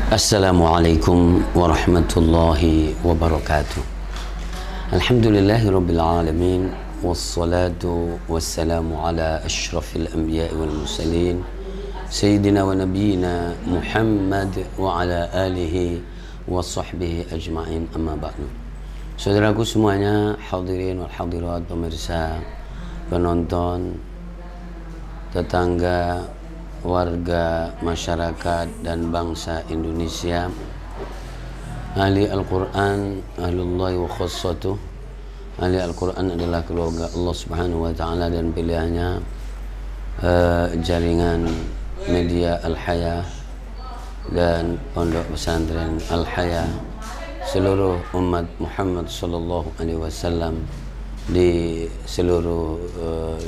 Assalamualaikum warahmatullahi wabarakatuh. Alhamdulillahirabbil alamin wassalatu wassalamu ala asyrafil anbiya'i wal mursalin sayyidina wa nabiyyina Muhammad wa ala alihi wa sahbihi ajma'in, amma ba'du. Saudaraku semuanya, hadirin wal hadirat, pemirsa, penonton, tetangga, warga, masyarakat dan bangsa Indonesia, ahli Al-Quran, ahlullahi wa khassatuh. Ahli Al-Quran adalah keluarga Allah Subhanahu wa ta'ala dan pilihannya, jaringan media Al-Haya dan pondok pesantren Al-Haya, seluruh umat Muhammad sallallahu alaihi wasallam di seluruh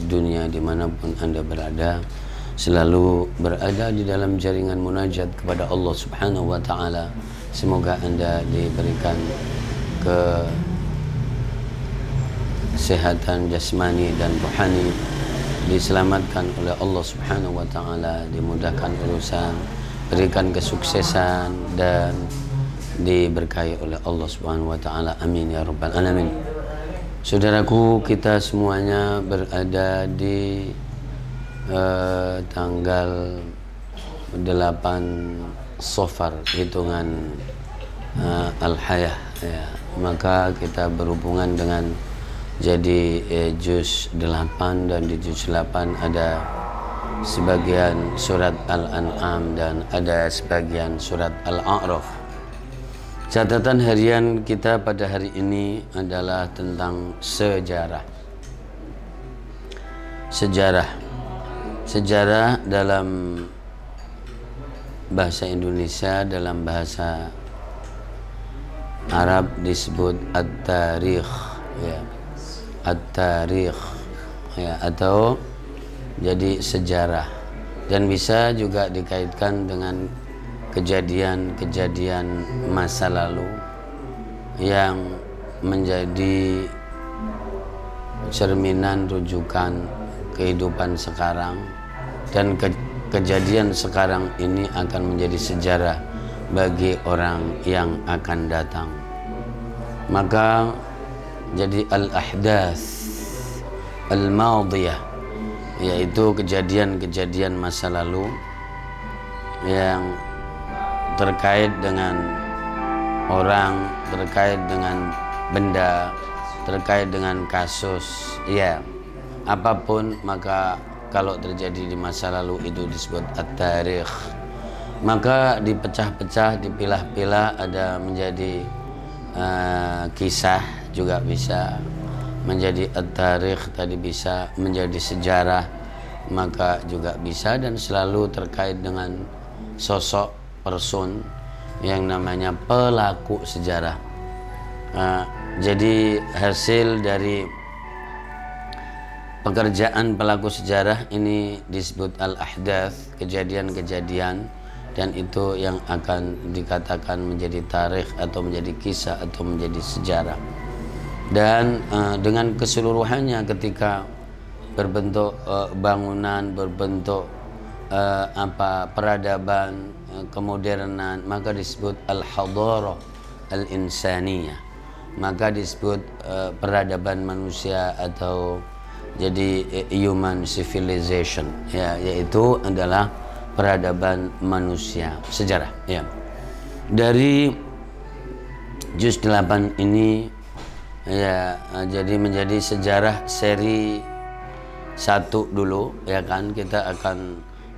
dunia dimanapun Anda berada, selalu berada di dalam jaringan munajat kepada Allah Subhanahu wa ta'ala. Semoga Anda diberikan kesehatan jasmani dan rohani, diselamatkan oleh Allah Subhanahu wa ta'ala, dimudahkan urusan, berikan kesuksesan dan diberkahi oleh Allah Subhanahu wa ta'ala. Amin ya rabbal alamin. Saudaraku, kita semuanya berada di tanggal 8 Safar, hitungan Al-Hayah ya. Maka kita berhubungan dengan jadi juz 8, dan di juz 8 ada sebagian surat Al-An'am dan ada sebagian surat Al-A'raf. Catatan harian kita pada hari ini adalah tentang sejarah. Sejarah dalam bahasa Indonesia, dalam bahasa Arab disebut at-tarikh ya. At-tarikh ya, atau jadi sejarah, dan bisa juga dikaitkan dengan kejadian-kejadian masa lalu yang menjadi cerminan rujukan kehidupan sekarang, dan kejadian sekarang ini akan menjadi sejarah bagi orang yang akan datang. Maka jadi al-ahdath al-madiyah, yaitu kejadian-kejadian masa lalu yang terkait dengan orang, terkait dengan benda, terkait dengan kasus ya, apapun. Maka kalau terjadi di masa lalu itu disebut at-tarikh. Maka dipecah-pecah, dipilah-pilah, ada menjadi kisah juga bisa menjadi at-tarikh, tadi bisa menjadi sejarah, maka juga bisa, dan selalu terkait dengan sosok person yang namanya pelaku sejarah. Jadi hasil dari pekerjaan pelaku sejarah ini disebut al-ahdath, kejadian-kejadian, dan itu yang akan dikatakan menjadi tarikh atau menjadi kisah atau menjadi sejarah. Dan dengan keseluruhannya, ketika berbentuk bangunan, berbentuk peradaban, kemodernan, maka disebut al-hadarah al-insaniyah, maka disebut peradaban manusia atau jadi human civilization ya, yaitu adalah peradaban manusia, sejarah ya. Dari juz 8 ini ya, jadi menjadi sejarah seri 1 dulu ya kan. Kita akan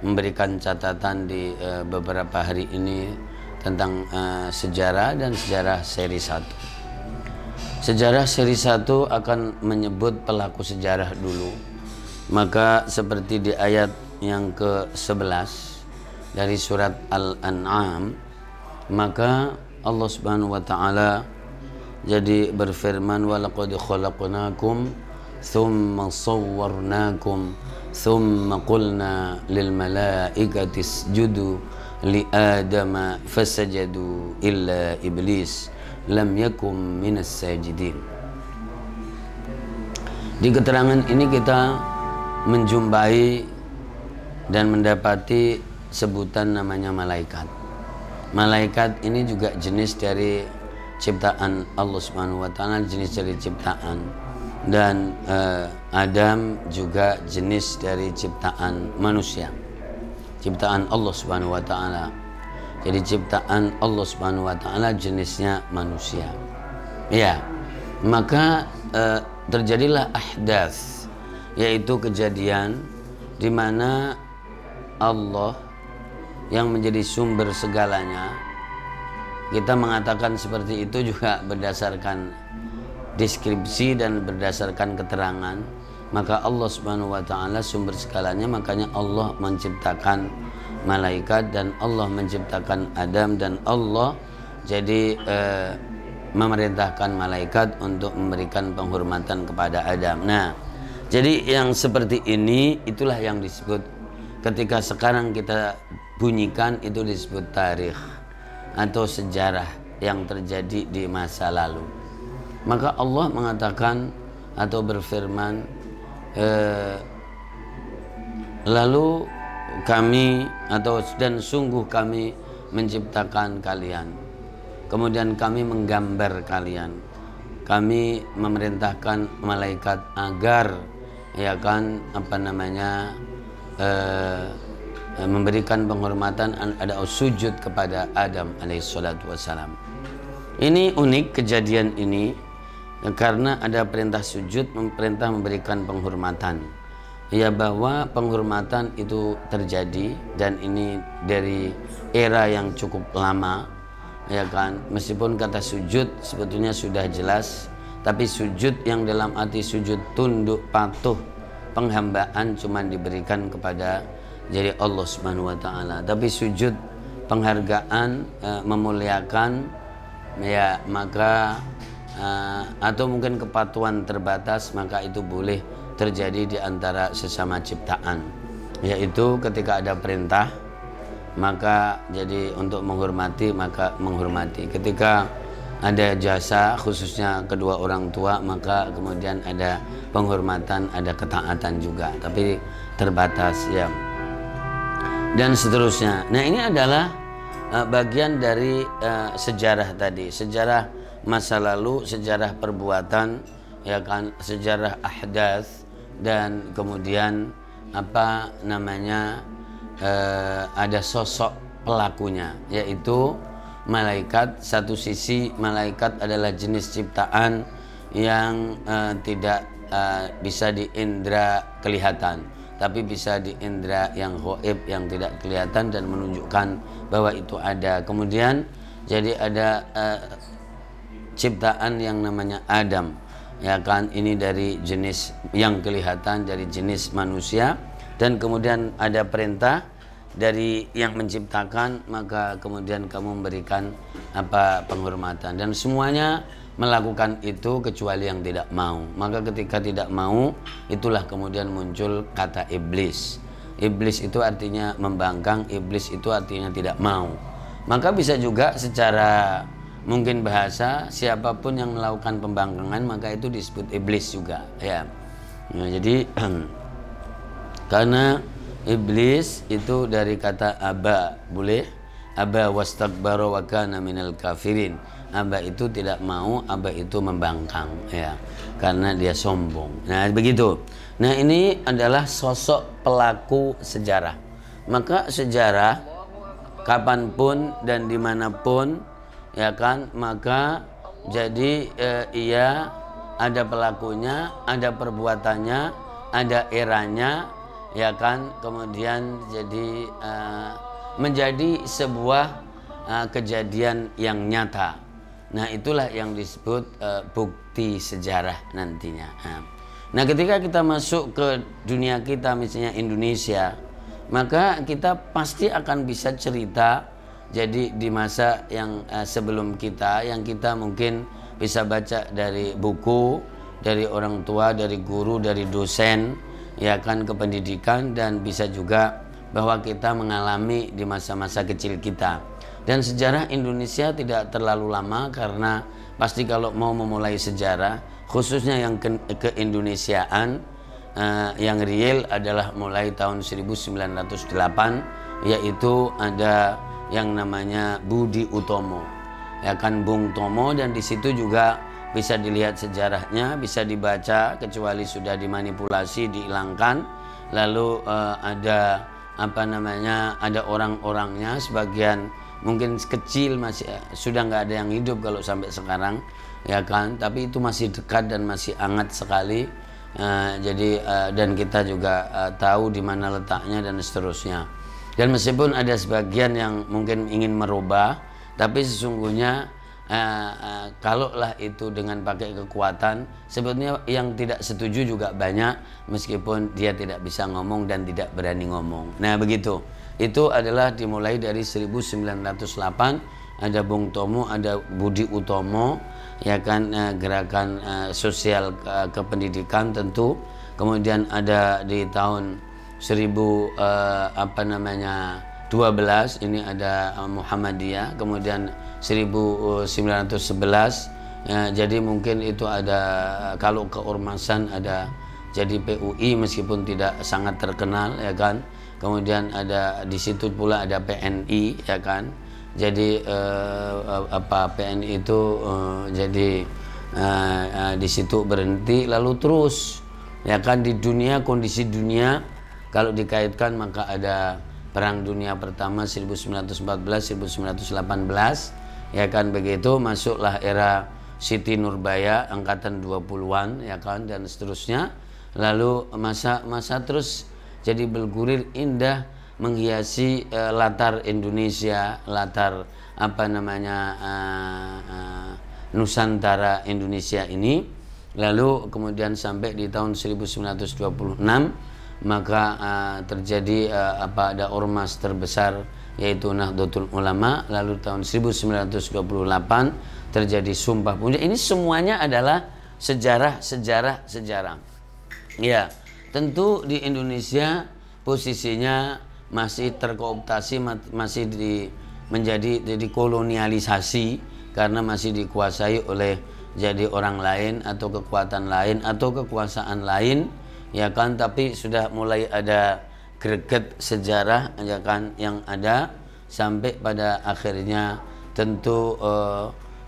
memberikan catatan di beberapa hari ini tentang sejarah dan sejarah seri 1. Sejarah seri 1 akan menyebut pelaku sejarah dulu. Maka seperti di ayat yang ke-11 dari surat Al-An'am, maka Allah Subhanahu wa ta'ala jadi berfirman, walaqad khalaqnakum thumma sawwarnakum thumma qulna lil malaikati isjudu li adama fasajadu illa iblis lam yakum minas sajidin. Di keterangan ini kita menjumpai dan mendapati sebutan namanya malaikat. malaikat ini juga jenis dari ciptaan Allah Subhanahu wa taala, jenis dari ciptaan, dan Adam juga jenis dari ciptaan manusia, ciptaan Allah Subhanahu wa taala. Jadi ciptaan Allah Subhanahu wa taala jenisnya manusia. Ya, maka terjadilah ahdath, yaitu kejadian di mana Allah yang menjadi sumber segalanya. Kita mengatakan seperti itu juga berdasarkan deskripsi dan berdasarkan keterangan. Maka Allah Subhanahu wa taala sumber segalanya, makanya Allah menciptakan malaikat dan Allah menciptakan Adam, dan Allah jadi memerintahkan malaikat untuk memberikan penghormatan kepada Adam. Nah, jadi yang seperti ini itulah yang disebut, ketika sekarang kita bunyikan, itu disebut tarikh atau sejarah yang terjadi di masa lalu. Maka Allah mengatakan atau berfirman, lalu kami dan sungguh kami menciptakan kalian, kemudian kami menggambar kalian, kami memerintahkan malaikat agar memberikan penghormatan, ada sujud kepada Adam alaihissalatu wassalam. Ini unik kejadian ini karena ada perintah sujud, perintah memberikan penghormatan. Ya, bahwa penghormatan itu terjadi, dan ini dari era yang cukup lama, ya kan. Meskipun kata sujud sebetulnya sudah jelas, tapi sujud yang dalam arti sujud tunduk patuh penghambaan cuma diberikan kepada jadi Allah Subhanahu wa taala. Tapi sujud penghargaan, memuliakan, ya maka atau mungkin kepatuhan terbatas, maka itu boleh terjadi di antara sesama ciptaan. Yaitu ketika ada perintah, maka jadi untuk menghormati, maka menghormati. Ketika ada jasa, khususnya kedua orang tua, maka kemudian ada penghormatan, ada ketaatan juga, tapi terbatas ya. Dan seterusnya. Nah, ini adalah bagian dari sejarah tadi, sejarah masa lalu, sejarah perbuatan, ya kan, sejarah ahdath, dan kemudian ada sosok pelakunya, yaitu malaikat. Satu sisi malaikat adalah jenis ciptaan yang tidak bisa diindra kelihatan, tapi bisa di indera yang ghaib, yang tidak kelihatan dan menunjukkan bahwa itu ada. Kemudian jadi ada ciptaan yang namanya Adam, ya kan, ini dari jenis yang kelihatan, dari jenis manusia, dan kemudian ada perintah dari yang menciptakan, maka kemudian kamu memberikan penghormatan, dan semuanya melakukan itu kecuali yang tidak mau. Maka ketika tidak mau, itulah kemudian muncul kata iblis. Iblis itu artinya membangkang, iblis itu artinya tidak mau. Maka bisa juga secara mungkin bahasa, siapapun yang melakukan pembangkangan maka itu disebut iblis juga, ya. Nah, jadi karena iblis itu dari kata aba, boleh, aba wastakbara wa kana minal kafirin. Aba itu tidak mau, aba itu membangkang, ya, karena dia sombong. Nah, begitu. Nah, ini adalah sosok pelaku sejarah. Maka sejarah kapanpun dan dimanapun, ya kan, maka jadi ia ada pelakunya, ada perbuatannya, ada eranya, ya kan, kemudian jadi menjadi sebuah kejadian yang nyata. Nah, itulah yang disebut bukti sejarah nantinya. Nah, ketika kita masuk ke dunia kita, misalnya Indonesia, maka kita pasti akan bisa cerita. Jadi di masa yang sebelum kita, yang kita mungkin bisa baca dari buku, dari orang tua, dari guru, dari dosen, ya kan, kependidikan, dan bisa juga bahwa kita mengalami di masa-masa kecil kita. Dan sejarah Indonesia tidak terlalu lama, karena pasti kalau mau memulai sejarah, khususnya yang keindonesiaan, yang real adalah mulai tahun 1908, yaitu ada yang namanya Budi Utomo, ya kan, Bung Tomo, dan di situ juga bisa dilihat sejarahnya, bisa dibaca, kecuali sudah dimanipulasi, dihilangkan. Lalu ada apa namanya, ada orang-orangnya, sebagian mungkin kecil masih sudah nggak ada yang hidup kalau sampai sekarang, ya kan, tapi itu masih dekat dan masih hangat sekali. Jadi dan kita juga tahu di mana letaknya dan seterusnya. Dan meskipun ada sebagian yang mungkin ingin merubah, tapi sesungguhnya kalaulah itu dengan pakai kekuatan, sebetulnya yang tidak setuju juga banyak, meskipun dia tidak bisa ngomong dan tidak berani ngomong. Nah begitu. Itu adalah dimulai dari 1908, ada Bung Tomo, ada Budi Utomo, ya kan, gerakan sosial kependidikan tentu. Kemudian ada di tahun 12 ini ada Muhammadiyah, kemudian 1911 jadi mungkin itu ada, kalau keormasan ada jadi PUI meskipun tidak sangat terkenal, ya kan. Kemudian ada di situ pula ada PNI, ya kan. Jadi PNI itu jadi di situ berhenti, lalu terus, ya kan, di dunia, kondisi dunia kalau dikaitkan maka ada Perang Dunia Pertama 1914-1918, ya kan, begitu, masuklah era Siti Nurbaya angkatan 20-an, ya kan, dan seterusnya. Lalu masa terus jadi bergulir indah menghiasi latar Indonesia, latar apa namanya Nusantara Indonesia ini. Lalu kemudian sampai di tahun 1926 maka terjadi ada ormas terbesar yaitu Nahdlatul Ulama. Lalu tahun 1928 terjadi Sumpah Pemuda. Ini semuanya adalah sejarah. Ya, tentu di Indonesia posisinya masih terkooptasi, masih menjadi kolonialisasi karena masih dikuasai oleh jadi orang lain atau kekuatan lain atau kekuasaan lain, ya kan. Tapi sudah mulai ada greget sejarah, ya kan, yang ada sampai pada akhirnya tentu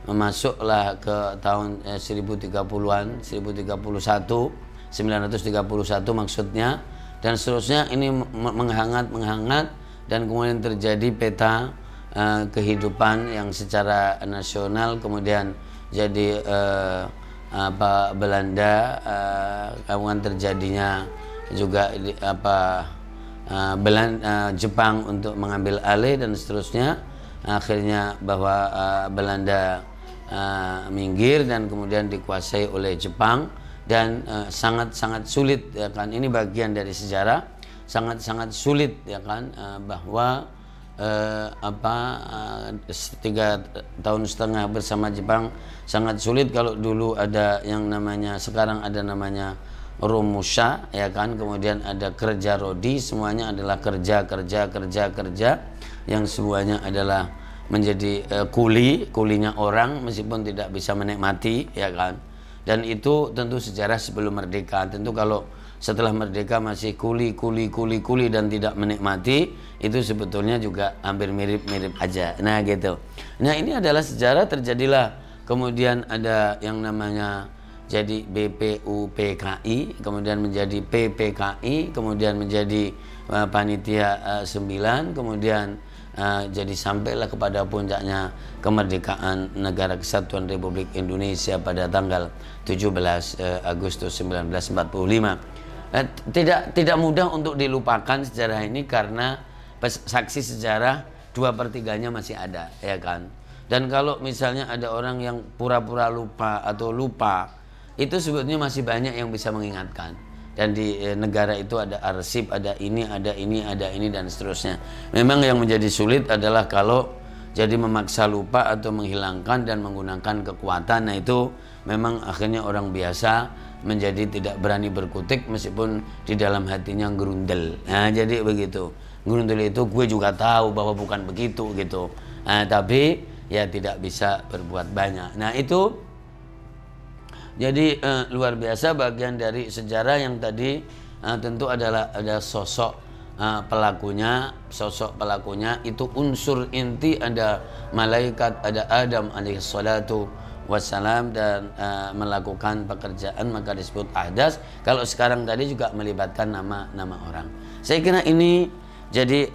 masuklah ke tahun 1030-an, 1031, 931 maksudnya, dan seterusnya. Ini menghangat dan kemudian terjadi peta kehidupan yang secara nasional. Kemudian jadi Belanda, kemudian terjadinya juga Jepang untuk mengambil alih dan seterusnya. Akhirnya bahwa Belanda minggir dan kemudian dikuasai oleh Jepang, dan sangat-sangat sulit, ya kan, ini bagian dari sejarah, sangat-sangat sulit, ya kan, bahwa 3,5 tahun bersama Jepang sangat sulit. Kalau dulu ada yang namanya, sekarang ada namanya Romusha, ya kan, kemudian ada kerja rodi, semuanya adalah kerja yang semuanya adalah menjadi kulinya orang meskipun tidak bisa menikmati, ya kan. Dan itu tentu sejarah sebelum merdeka. Tentu kalau setelah merdeka masih kuli dan tidak menikmati, itu sebetulnya juga hampir mirip-mirip aja. Nah gitu. Nah ini adalah sejarah. Terjadilah kemudian ada yang namanya jadi BPUPKI, kemudian menjadi PPKI, kemudian menjadi Panitia 9, kemudian jadi sampailah kepada puncaknya kemerdekaan Negara Kesatuan Republik Indonesia pada tanggal 17 Agustus 1945. Tidak mudah untuk dilupakan sejarah ini karena saksi sejarah 2/3-nya masih ada, ya kan. Dan kalau misalnya ada orang yang pura-pura lupa atau lupa, itu sebetulnya masih banyak yang bisa mengingatkan. Dan di negara itu ada arsip, ada ini dan seterusnya. Memang yang menjadi sulit adalah kalau jadi memaksa lupa atau menghilangkan dan menggunakan kekuatan. Nah itu memang akhirnya orang biasa menjadi tidak berani berkutik meskipun di dalam hatinya gerundel. Nah jadi begitu. Gerundel itu gue juga tahu bahwa bukan begitu gitu. Nah, tapi ya tidak bisa berbuat banyak. Nah itu jadi luar biasa bagian dari sejarah yang tadi tentu adalah ada sosok pelakunya, sosok pelakunya itu unsur inti, ada malaikat, ada Adam alaihissalatu wassalam, dan melakukan pekerjaan, maka disebut ahdas. Kalau sekarang tadi juga melibatkan nama orang. Saya kira ini jadi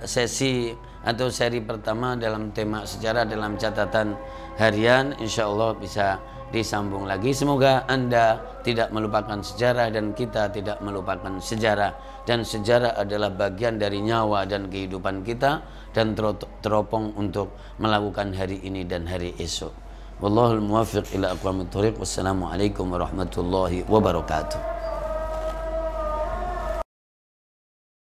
sesi atau seri pertama dalam tema sejarah dalam catatan harian. Insya Allah bisa disambung lagi. Semoga Anda tidak melupakan sejarah dan kita tidak melupakan sejarah, dan sejarah adalah bagian dari nyawa dan kehidupan kita, dan teropong untuk melakukan hari ini dan hari esok. Wallahul muwaffiq ila aqwamit thoriq. Wassalamualaikum warahmatullahi wabarakatuh.